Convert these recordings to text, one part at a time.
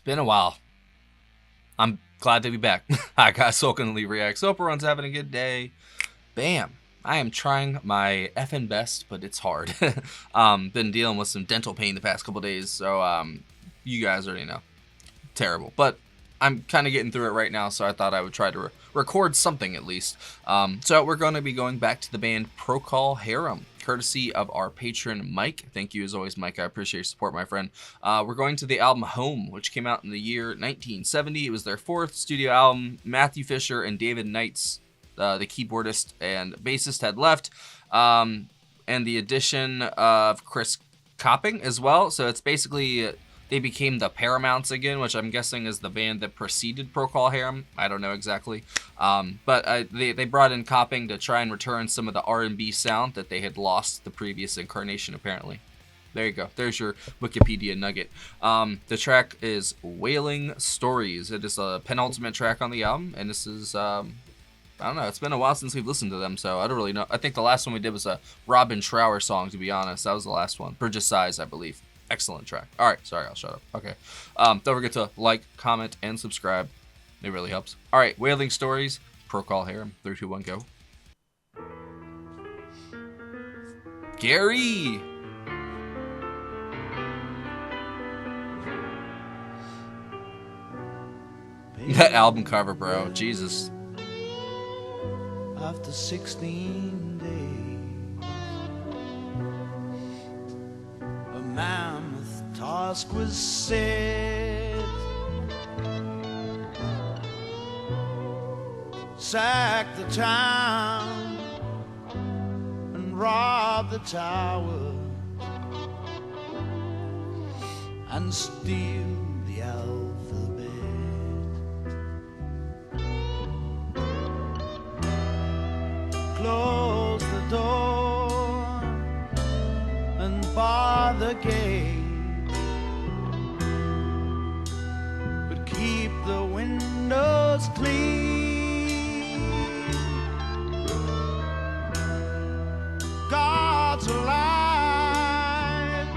been a while. I'm glad to be back. I got Sulkinly Reacts. Hope everyone's having a good day. Bam. I am trying my effing best, but it's hard. Been dealing with some dental pain the past couple days, so you guys already know. Terrible. But I'm kind of getting through it right now, so I thought I would try to record something at least. So we're going to be going back to the band Procol Harum, courtesy of our patron Mike. Thank you as always, Mike. I appreciate your support, my friend. We're going to the album Home, which came out in the year 1970. It was their fourth studio album. Matthew Fisher and David Knights, the keyboardist and bassist, had left, and the addition of Chris Copping as well. So it's basically they became the Paramounts again, which I'm guessing is the band that preceded Procol Harum. I don't know exactly. But they brought in Copping to try and return some of the R&B sound that they had lost the previous incarnation, apparently. There you go. There's your Wikipedia nugget. The track is Wailing Stories. It is a penultimate track on the album, and this is, I don't know, it's been a while since we've listened to them, so I don't really know. I think the last one we did was a Robin Trower song, to be honest. That was the last one. Bridge of Sighs, I believe. Excellent track. All right, sorry, I'll shut up. Okay. Don't forget to like, comment, and subscribe. It really helps. All right, Wailing Stories, Procol Harum. 3, 2, 1, go. Gary! That album cover, bro. Jesus. After 16 days, a mammoth task was set. Sack the town and rob the tower and steal the alphabet. Close the door and bar the gate, but keep the windows clean. God's alive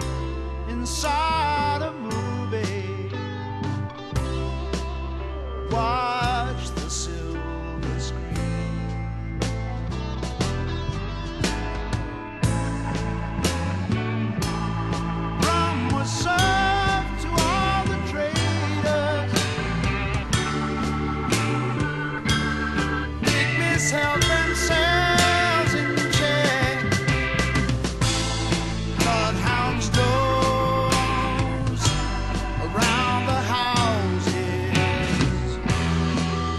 inside a movie. Watch the silver screen. Rum was served to all the traders. Pygmies held themselves in check. Bloodhounds dozed around the houses.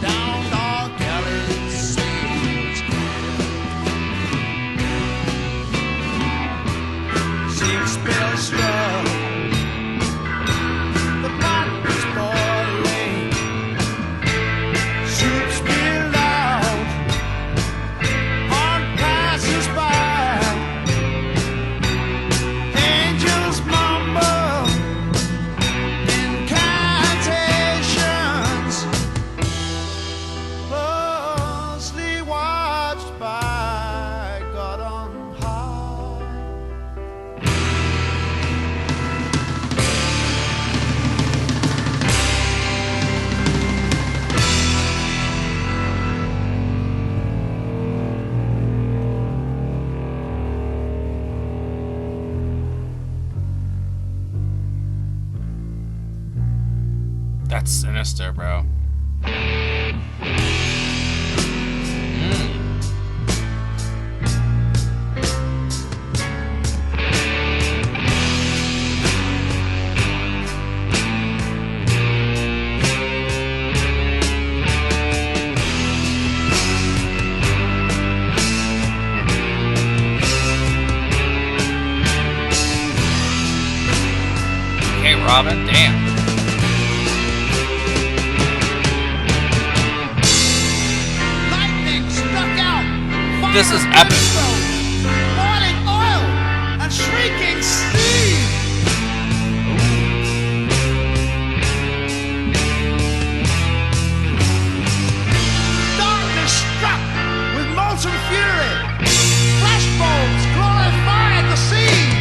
Down dark alleys, sails Shakespeare struck. The pot was boiling. Soup spilled out on passers-by. Angels mumble incantations, closely watched by God on high. That's sinister, bro. Hey, Robin, damn. Lightning struck out. This is Fire epic. brimstone, boiling oil and shrieking steam. Darkness struck with molten fury. Flashbulbs glorified the scene.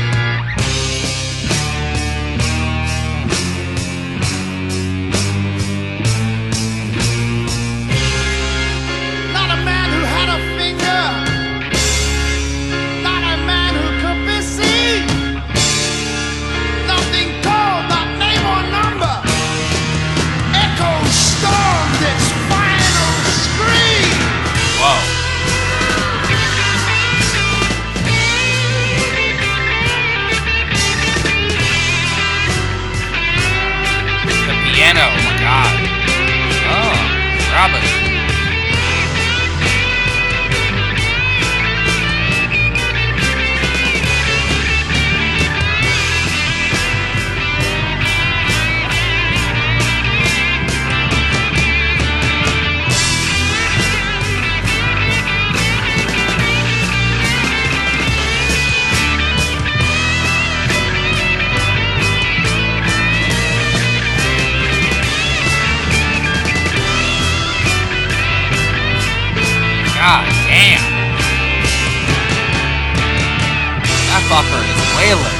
motherfucker is wailing.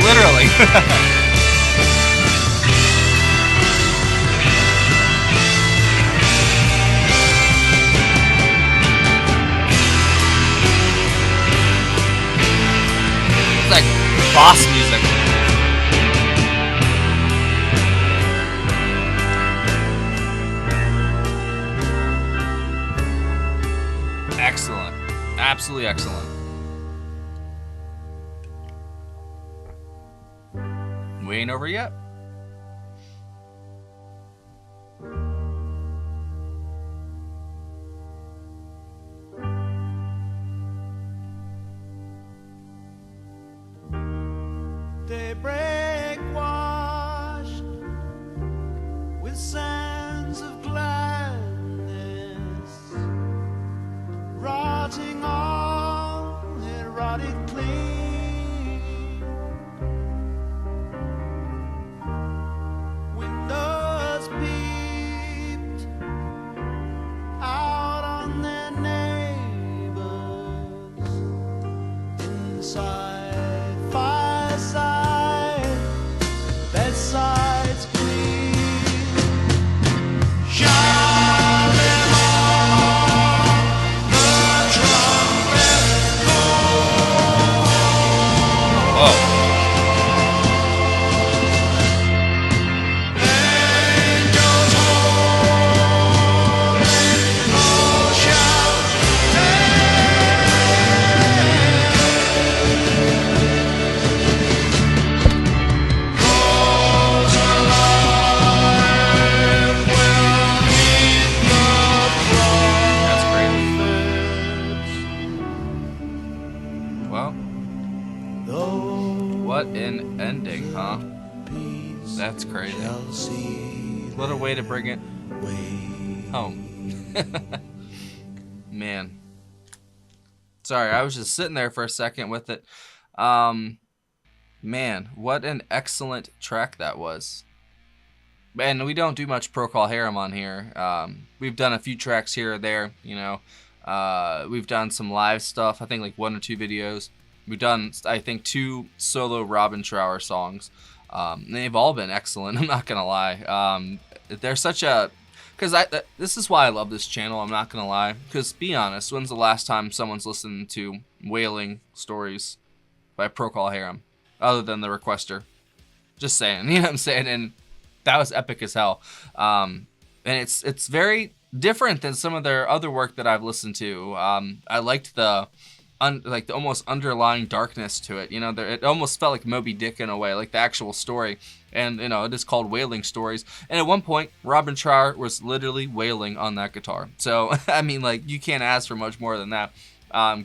Literally. It's like boss music. Excellent. Absolutely excellent. We ain't over yet. Daybreak washed with sands of gladness, rotting all it rotted clean. Windows peeped out on their neighbors inside. Bedsides clean. Shout them all, the trumpets blow. Whoa. Angels holding all shout, What an ending, huh? That's crazy. What a way to bring it home. Man. Sorry, I was just sitting there for a second with it. Man, what an excellent track that was. And we don't do much Procol Harum on here. We've done a few tracks here or there, you know. We've done some live stuff, I think like 1 or 2 videos. We've done, I think, 2 solo Robin Trower songs. And they've all been excellent, I'm not gonna lie. They're such a... Because this is why I love this channel, I'm not gonna lie. Because, be honest, when's the last time someone's listened to Wailing Stories by Procol Harum? Other than the requester. Just saying, you know what I'm saying? And that was epic as hell. And it's very different than some of their other work that I've listened to. I liked the almost underlying darkness to it. You know, it almost felt like Moby Dick in a way, like the actual story. And, you know, it is called Wailing Stories. And at one point, Robin Trower was literally wailing on that guitar. So, I mean, like, you can't ask for much more than that.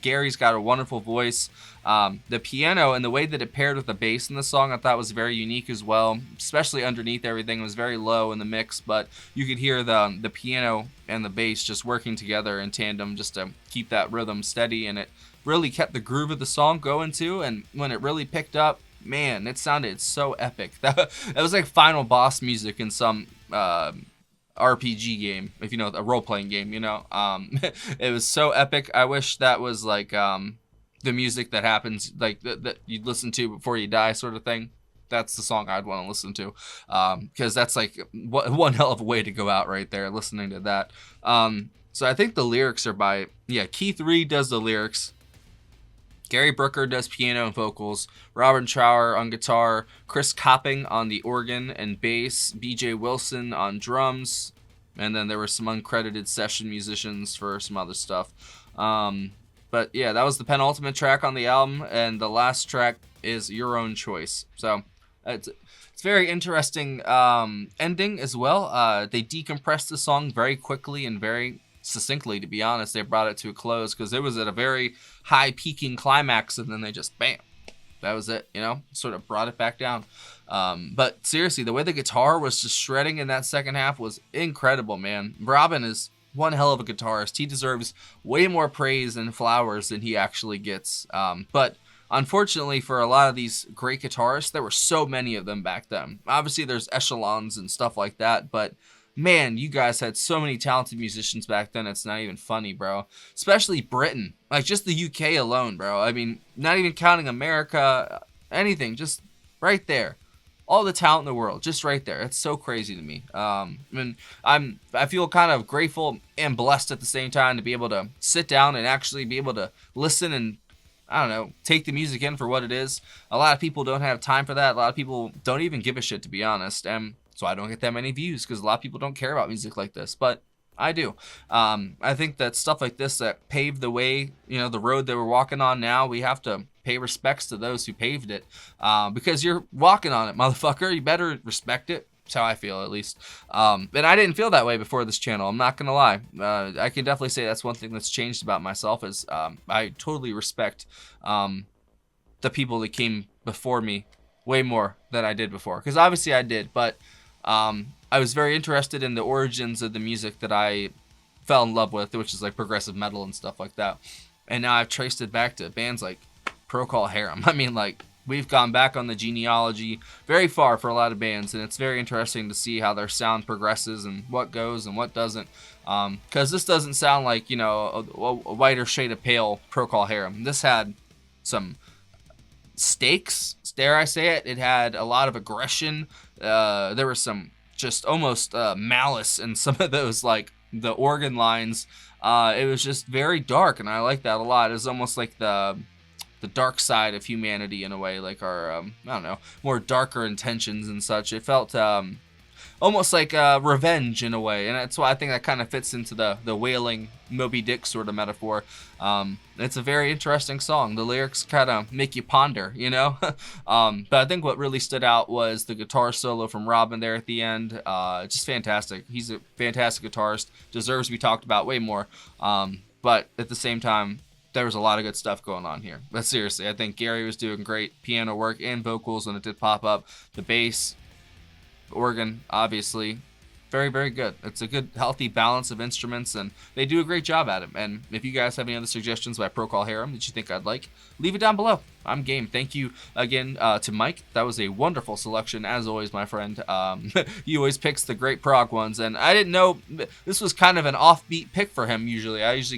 Gary's got a wonderful voice. The piano and the way that it paired with the bass in the song I thought was very unique as well, especially underneath everything. It was very low in the mix, but you could hear the piano and the bass just working together in tandem just to keep that rhythm steady, and it really kept the groove of the song going too. And when it really picked up, man, it sounded so epic. That was like final boss music in some RPG game, if you know, a role-playing game, you know. It was so epic. I wish that was like the music that happens, like that you'd listen to before you die, sort of thing. That's the song I'd want to listen to, because that's like one hell of a way to go out right there, listening to that. So I think the lyrics are by, Keith Reed does the lyrics. Gary Brooker does piano and vocals, Robin Trower on guitar, Chris Copping on the organ and bass, BJ Wilson on drums, and then there were some uncredited session musicians for some other stuff. But yeah, that was the penultimate track on the album, and the last track is Your Own Choice. So it's very interesting ending as well. They decompressed the song very quickly and very succinctly, to be honest. They brought it to a close because it was at a very high peaking climax, and then they just bam, that was it, you know, sort of brought it back down. But seriously, the way the guitar was just shredding in that second half was incredible, man. Robin is one hell of a guitarist. He deserves way more praise and flowers than he actually gets. But unfortunately for a lot of these great guitarists, there were so many of them back then. Obviously there's echelons and stuff like that, but man, you guys had so many talented musicians back then. It's not even funny, bro. Especially Britain, like just the UK alone, bro. I mean, not even counting America, anything, just right there. All the talent in the world, just right there. It's so crazy to me. And I feel kind of grateful and blessed at the same time to be able to sit down and actually be able to listen and, I don't know, take the music in for what it is. A lot of people don't have time for that. A lot of people don't even give a shit, to be honest. And so I don't get that many views because a lot of people don't care about music like this. But I do. I think that stuff like this that paved the way, you know, the road that we're walking on now, we have to pay respects to those who paved it, because you're walking on it, motherfucker. You better respect it. That's how I feel, at least. And I didn't feel that way before this channel. I'm not gonna lie. I can definitely say that's one thing that's changed about myself is I totally respect the people that came before me way more than I did before. Because obviously I did, but I was very interested in the origins of the music that I fell in love with, which is like progressive metal and stuff like that. And now I've traced it back to bands like Procol Harum. I mean, like, we've gone back on the genealogy very far for a lot of bands, and it's very interesting to see how their sound progresses and what goes and what doesn't. Because this doesn't sound like, you know, a whiter shade of pale Procol Harum. This had some stakes, dare I say it. It had a lot of aggression. There was some just almost malice in some of those, like, the organ lines. It was just very dark, and I like that a lot. It was almost like the dark side of humanity in a way, like our I don't know, more darker intentions and such. It felt almost like revenge in a way, and that's why I think that kind of fits into the wailing Moby Dick sort of metaphor. It's a very interesting song. The lyrics kind of make you ponder, you know. But I think what really stood out was the guitar solo from Robin there at the end. Just fantastic. He's a fantastic guitarist, deserves to be talked about way more. But at the same time, there was a lot of good stuff going on here. But seriously, I think Gary was doing great piano work and vocals when it did pop up. The bass, organ, obviously, very, very good. It's a good, healthy balance of instruments, and they do a great job at it. And if you guys have any other suggestions by Procol Harum that you think I'd like, leave it down below. I'm game. Thank you again to Mike. That was a wonderful selection, as always, my friend. He always picks the great prog ones, and I didn't know this was kind of an offbeat pick for him usually. I was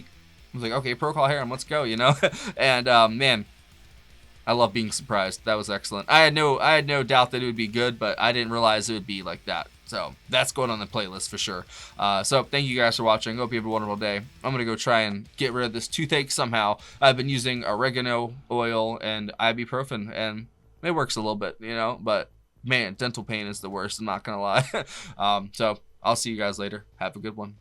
like, okay, Procol Harum, let's go, you know? And man, I love being surprised. That was excellent. I had no doubt that it would be good, but I didn't realize it would be like that. So that's going on the playlist for sure. So thank you guys for watching. Hope you have a wonderful day. I'm gonna go try and get rid of this toothache somehow. I've been using oregano oil and ibuprofen, and it works a little bit, you know. But man, dental pain is the worst. I'm not gonna lie. So I'll see you guys later. Have a good one.